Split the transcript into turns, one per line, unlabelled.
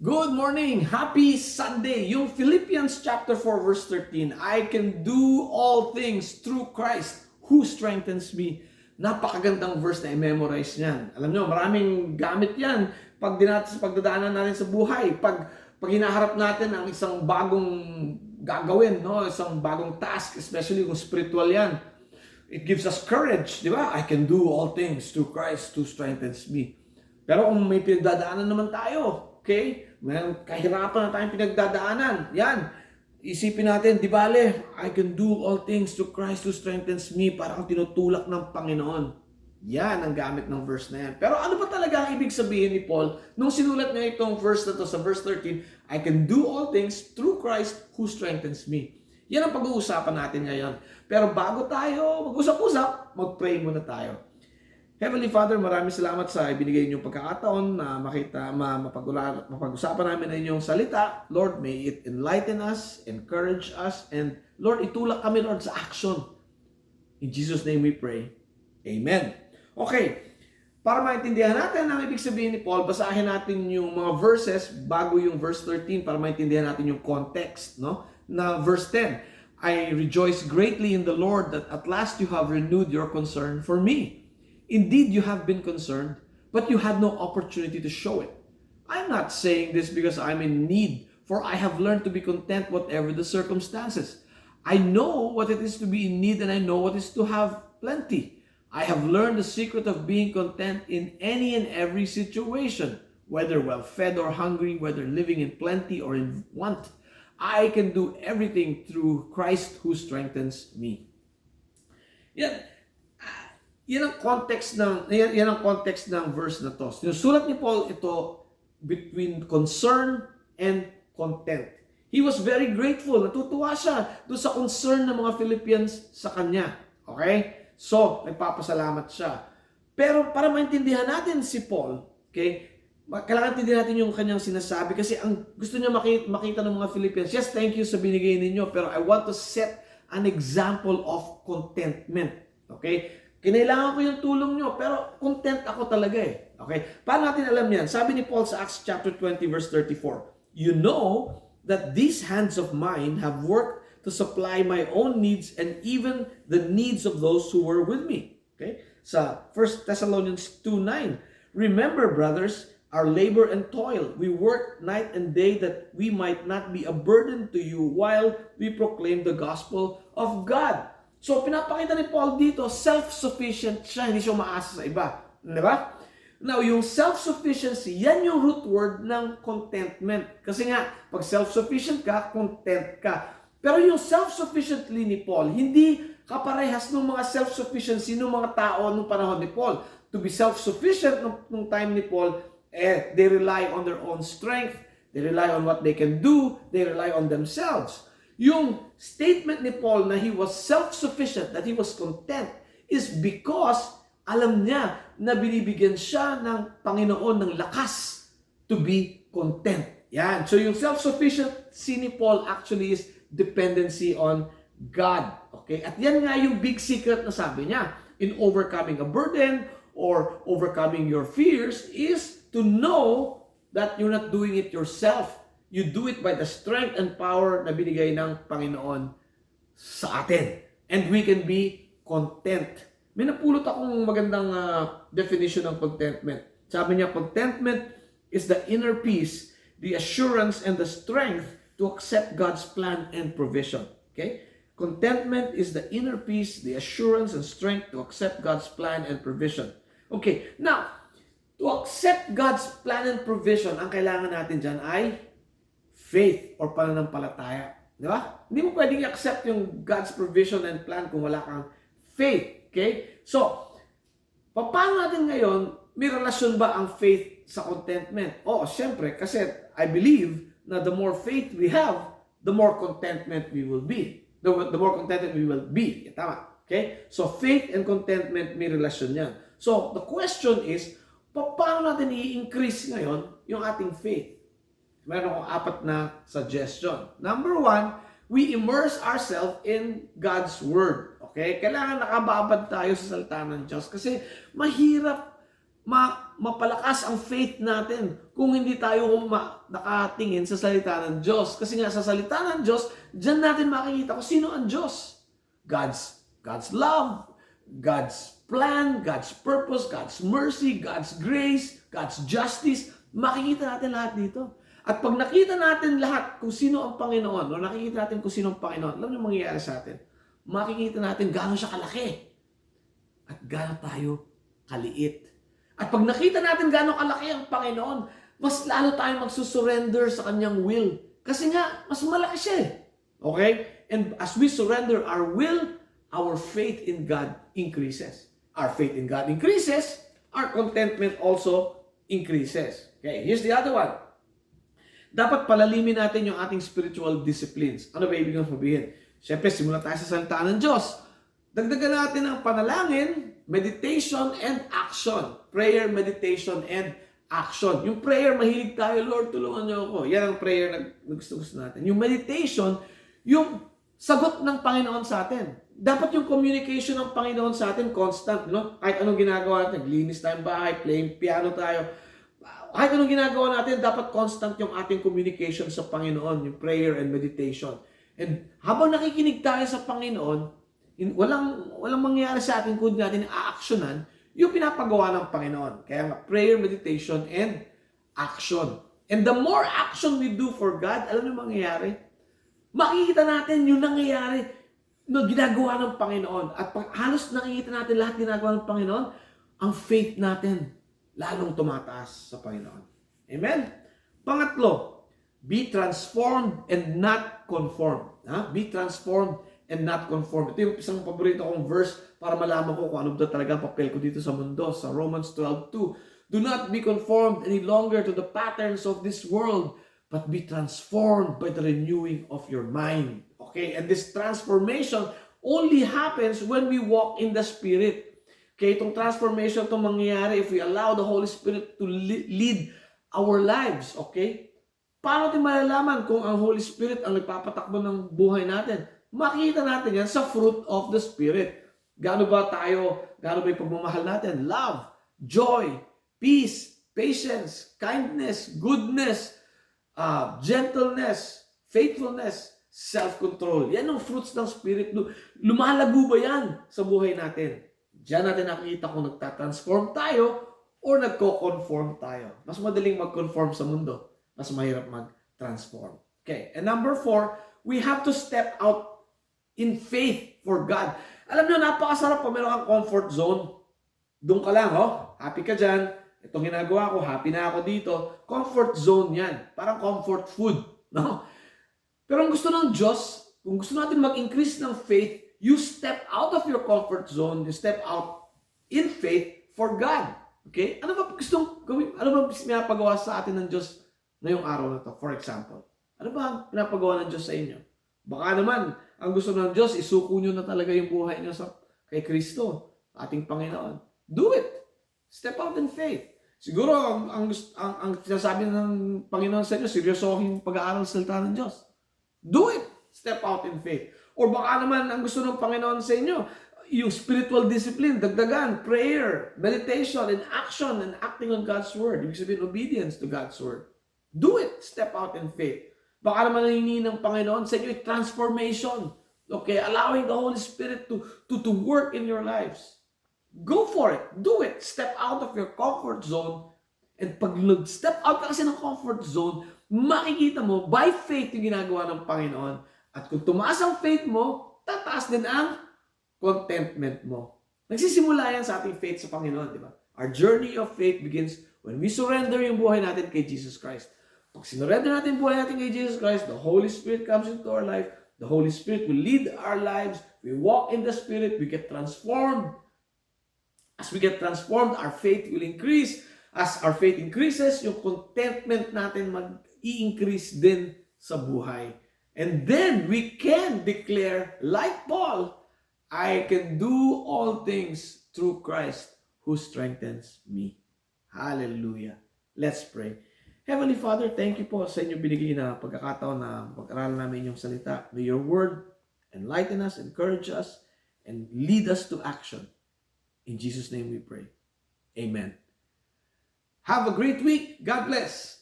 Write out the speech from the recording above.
Good morning! Happy Sunday! Yung Philippians chapter 4 verse 13, I can do all things through Christ who strengthens me. Napakagandang verse na i-memorize niyan. Alam nyo, maraming gamit yan pag sa pagdadaanan natin sa buhay. Pag hinaharap natin ang isang bagong gagawin, no? Isang bagong task, especially kung spiritual yan. It gives us courage, di ba? I can do all things through Christ who strengthens me. Pero kung may pinagdadaanan naman tayo, okay? May kahirapan na tayong pinagdadaanan. Yan. Isipin natin, di bale, I can do all things through Christ who strengthens me. Parang tinutulak ng Panginoon. Yan ang gamit ng verse na yan. Pero ano ba talaga ang ibig sabihin ni Paul nung sinulat niya itong verse na to sa verse 13, I can do all things through Christ who strengthens me. Yan ang pag-uusapan natin ngayon. Pero bago tayo mag-usap-usap, mag-pray muna tayo. Heavenly Father, maraming salamat sa ibinigay niyong pagkakataon na mapag-usapan namin ang inyong salita. Lord, may it enlighten us, encourage us, and Lord, itulak kami, Lord, sa action. In Jesus' name we pray. Amen. Okay, para maintindihan natin ang ibig sabihin ni Paul, basahin natin yung mga verses bago yung verse 13 para maintindihan natin yung context, no? Na verse 10, I rejoice greatly in the Lord that at last you have renewed your concern for me. Indeed, you have been concerned, but you had no opportunity to show it. I'm not saying this because I'm in need, for I have learned to be content whatever the circumstances. I know what it is to be in need, and I know what it is to have plenty. I have learned the secret of being content in any and every situation, whether well-fed or hungry, whether living in plenty or in want. I can do everything through Christ who strengthens me. Yan ang context ng verse na to. Sinusulat ni Paul ito between concern and content. He was very grateful. Natutuwa siya doon sa concern ng mga Philippians sa kanya. Okay? So, nagpapasalamat siya. Pero para maintindihan natin si Paul, okay, kailangan tindihan natin yung kanyang sinasabi kasi ang gusto niya makita ng mga Philippians, yes, thank you sa binigay ninyo, pero I want to set an example of contentment. Okay? Kinailangan ko yung tulong nyo, pero content ako talaga eh. Okay? Paano natin alam yan? Sabi ni Paul sa Acts chapter 20 verse 34, you know that these hands of mine have worked to supply my own needs and even the needs of those who were with me. Okay? Sa 1 Thessalonians 2:9, remember, brothers, our labor and toil. We work night and day that we might not be a burden to you while we proclaim the gospel of God. So, pinapakita ni Paul dito, self-sufficient siya, hindi siya umaasa sa iba. Di ba? Now, yung self-sufficiency, yan yung root word ng contentment. Kasi nga, pag self-sufficient ka, content ka. Pero yung self-sufficiently ni Paul, hindi kaparehas ng mga self-sufficiency ng mga tao nung panahon ni Paul. To be self-sufficient nung time ni Paul, they rely on their own strength, they rely on what they can do, they rely on themselves. Yung statement ni Paul na he was self-sufficient, that he was content, is because alam niya na binibigyan siya ng Panginoon ng lakas to be content. Yan. So yung self-sufficiency ni Paul actually is dependency on God. Okay? At yan nga yung big secret na sabi niya in overcoming a burden or overcoming your fears is to know that you're not doing it yourself. You do it by the strength and power na binigay ng Panginoon sa atin. And we can be content. May napulot akong magandang definition ng contentment. Sabi niya, contentment is the inner peace, the assurance, and the strength to accept God's plan and provision. Okay? Contentment is the inner peace, the assurance, and strength to accept God's plan and provision. Okay, now, to accept God's plan and provision, ang kailangan natin dyan ay faith or pananampalataya. Di ba? Hindi mo pwedeng i-accept yung God's provision and plan kung wala kang faith. Okay? So, paano natin ngayon, may relasyon ba ang faith sa contentment? Oh, syempre, kasi I believe na the more faith we have, the more contentment we will be. The more contented we will be. Tama. Okay? So, faith and contentment, may relasyon yan. So, the question is, paano natin i-increase ngayon yung ating faith? Meron akong 4 na suggestion. Number 1, we immerse ourselves in God's Word. Okay? Kailangan nakababad tayo sa salita ng Diyos kasi mahirap mapalakas ang faith natin kung hindi tayo nakatingin sa salita ng Diyos. Kasi nga sa salita ng Diyos, diyan natin makikita kung sino ang Diyos. God's love, God's plan, God's purpose, God's mercy, God's grace, God's justice. Makikita natin lahat dito. At pag nakita natin lahat kung sino ang Panginoon, o nakikita natin kung sino ang Panginoon, alam niyo mangyayari sa atin? Makikita natin gaano siya kalaki at gaano tayo kaliit. At pag nakita natin gaano kalaki ang Panginoon, mas lalo tayong magsusurrender sa Kanyang will. Kasi nga, mas malaki siya eh. Okay? And as we surrender our will, our faith in God increases. Our faith in God increases, our contentment also increases. Okay, here's the other one. Dapat palalimin natin yung ating spiritual disciplines. Ano ba ibig sabihin? Siyempre, simula tayo sa salita ng Diyos. Dagdagan natin ang panalangin, meditation, and action. Prayer, meditation, and action. Yung prayer, mahilig tayo, Lord, tulungan niyo ako. Yan ang prayer na gusto-gusto natin. Yung meditation, yung sagot ng Panginoon sa atin. Dapat yung communication ng Panginoon sa atin constant, no? Kahit anong ginagawa natin, linis tayong bahay, playing piano tayo. Kahit anong ginagawa natin, dapat constant yung ating communication sa Panginoon, yung prayer and meditation. And habang nakikinig tayo sa Panginoon, walang mangyayari sa atin kung natin a-actionan yung pinapagawa ng Panginoon. Kaya nga, prayer, meditation, and action. And the more action we do for God, alam niyo mangyayari? Makikita natin yung nangyayari na ginagawa ng Panginoon. At pag halos nakikita natin lahat ginagawa ng Panginoon, ang faith natin lalong tumataas sa Panginoon. Amen? Pangatlo, be transformed and not conformed. Be transformed and not conformed. Ito yung isang paborito kong verse para malaman ko kung ano ba talaga ang papel ko dito sa mundo. Sa Romans 12:2. Do not be conformed any longer to the patterns of this world, but be transformed by the renewing of your mind. Okay? And this transformation only happens when we walk in the Spirit. Okay? Itong transformation itong mangyayari if we allow the Holy Spirit to lead our lives. Okay? Paano natin malalaman kung ang Holy Spirit ang nagpapatakbo ng buhay natin? Makita natin yan sa fruit of the Spirit. Gaano ba yung pagmamahal natin? Love, joy, peace, patience, kindness, goodness, gentleness, faithfulness, self-control. Yan ang fruits ng Spirit. Lumalago ba yan sa buhay natin? Diyan natin nakikita kung nagtatransform tayo or nagko-conform tayo. Mas madaling mag-conform sa mundo. Mas mahirap mag-transform. Okay. And number 4, we have to step out in faith for God. Alam nyo, napakasarap pag meron kang comfort zone. Doon ka lang, happy ka dyan. Itong ginagawa ko, happy na ako dito. Comfort zone yan. Parang comfort food. No? Pero ang gusto ng Diyos, kung gusto natin mag-increase ng faith, you step out of your comfort zone, you step out in faith for God. Okay? Ano ba gustong gawin? Ano ba pinapagawa sa atin ng Diyos ngayong araw na to? For example, ano ba ang pinapagawa ng Diyos sa inyo? Baka naman, ang gusto ng Diyos, isuko nyo na talaga yung buhay nyo kay Kristo, ating Panginoon. Do it. Step out in faith. Siguro, ang sinasabi ng Panginoon sa inyo, seryosohin pag-aaral sa salita ng Diyos. Do it. Step out in faith. Or baka naman, ang gusto ng Panginoon sa inyo, yung spiritual discipline, dagdagan, prayer, meditation, and action, and acting on God's Word. Ibig sabihin, obedience to God's Word. Do it. Step out in faith. Baka naman hinihingi ng Panginoon sa inyo, transformation. Okay? Allowing the Holy Spirit to work in your lives. Go for it. Do it. Step out of your comfort zone. And pag step out ka kasi ng comfort zone, makikita mo, by faith yung ginagawa ng Panginoon. At kung tumaas ang faith mo, tataas din ang contentment mo. Nagsisimula yan sa ating faith sa Panginoon, di ba? Our journey of faith begins when we surrender yung buhay natin kay Jesus Christ. Pag sinurrender natin buhay natin kay Jesus Christ, the Holy Spirit comes into our life. The Holy Spirit will lead our lives. We walk in the Spirit. We get transformed. As we get transformed, our faith will increase. As our faith increases, yung contentment natin mag-i-increase din sa buhay. And then we can declare, like Paul, I can do all things through Christ who strengthens me. Hallelujah. Let's pray. Heavenly Father, thank you po sa inyo binigay na pagkakataon na pag-aralan namin yung salita. May your word enlighten us, encourage us, and lead us to action. In Jesus' name we pray. Amen. Have a great week. God bless.